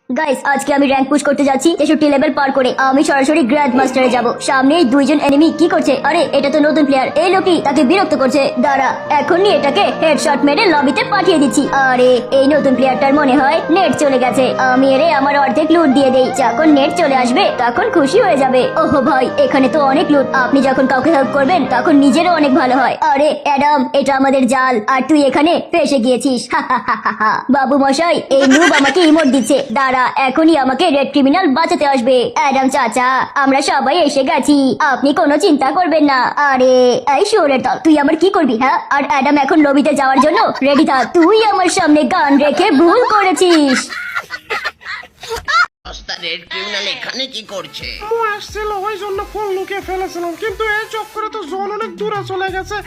Guys আজকে আমি rank push করতে যাচ্ছি 63 লেভেল পার করে। আমি সরাসরি গ্র্যান্ড মাস্টারে যাব। সামনেই দুইজন এনিমি কি করছে? আরে এটা তো নতুন প্লেয়ার, এই লোকই তাকে বিরক্ত করছে। দাঁড়া, এখনই এটাকে হেডশট মেরে লবিতে পাঠিয়ে দিচ্ছি। আরে এই নতুন প্লেয়ারটার মনে হয় নেট চলে গেছে। আমি এরে আমার অর্ধেক লুট দিয়ে দেই, যখন নেট চলে আসবে তখন খুশি হয়ে যাবে। ওহো ভাই, এখানে তো অনেক লুট। আপনি যখন কাউকে হেল্প করবেন তখন নিজেরও অনেক ভালো হয়। আরে অ্যাডাম, এটা আমাদের জাল আর তুই এখানে ফেসে গিয়েছিস। বাবু মশাই, এই নুব আমাকে ইমোট দিচ্ছে। দাঁড়া, এখনই আমাকে রেড ক্রিমিনাল বাঁচাতে আসবে। অ্যাডাম চাচা, আমরা সবাই এসে গেছি, আপনি কোনো চিন্তা করবেন না। আরে এই শোরের দল, তুই আমার কি করবি? হ্যাঁ, আর অ্যাডাম এখন লবিতে যাওয়ার জন্য রেডি থাক। তুই আমার সামনে গান রেখে ভুল করেছিস। রেড ক্রিমিনাল এখানে কি করছে? ও আসছিল, ওই জন্য ফোন লুকিয়ে ফেলেছিলাম, কিন্তু এই চক্করে তো জোন অনেক দূরে চলে গেছে।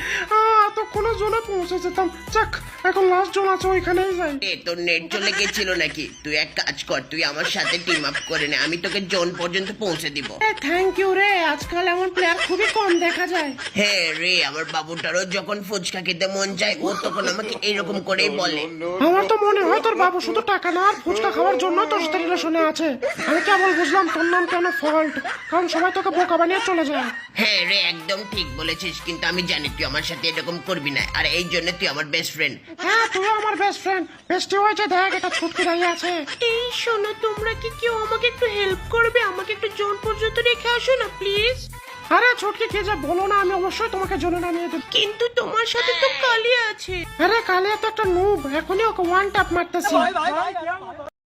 এতক্ষণে জোনে পৌঁছে যেতাম। যাক, এখন লাস্ট জোন আছে, ওইখানেই যাই। তোর নেট চলে গেছিল নাকি? তুই এক কাজ কর, তুই আমার সাথে টিম আপ করে নে, আমি তোকে জোন পর্যন্ত পৌঁছে দিব। থ্যাংক ইউ রে, আজকাল এমন প্লেয়ার খুবই কম দেখা যায়। হ্যাঁ রে, আমার বাবুটারও যখন ফুচকা খেতে মন চায় ও তখন আমাকে এরকম করেই বলে। আমার তো মনে হয় তোর বাবু শুধু টাকা না আর ফুচকা খাওয়ার জন্য তোর সাথে রিলেশনে আছে। আমি কেবল বুঝলাম তোর নাম কেন ফল্ট, কারণ সবাই তোকে বোকা বানিয়ে চলে যায়। হ্যাঁ রে, একদম ঠিক বলেছিস, কিন্তু আমি জানি তুই আমার সাথে এরকম করবি না, আর এই জন্য তুই আমার বেস্ট ফ্রেন্ড। হ্যাঁ, তুইও আমার বেস্ট ফ্রেন্ড। বেস্টি হয়েছে, দেখ এটা ছুটকি দাঁড়িয়ে আছে। এই শোনো, তোমরা কি কেউ আমাকে একটু হেল্প করবে? আমাকে একটু জোন পর্যন্ত রেখে আসো না প্লিজ। আরে ছুটকি, কি যে বলো না, আমি অবশ্যই তোমাকে জোনে নামিয়ে দেব। কিন্তু তোমার সাথে তো কালিয়া আছে। আরে কালিয়া তো একটা নুব, এখনই ওকে ওয়ান ট্যাপ মারতেছি।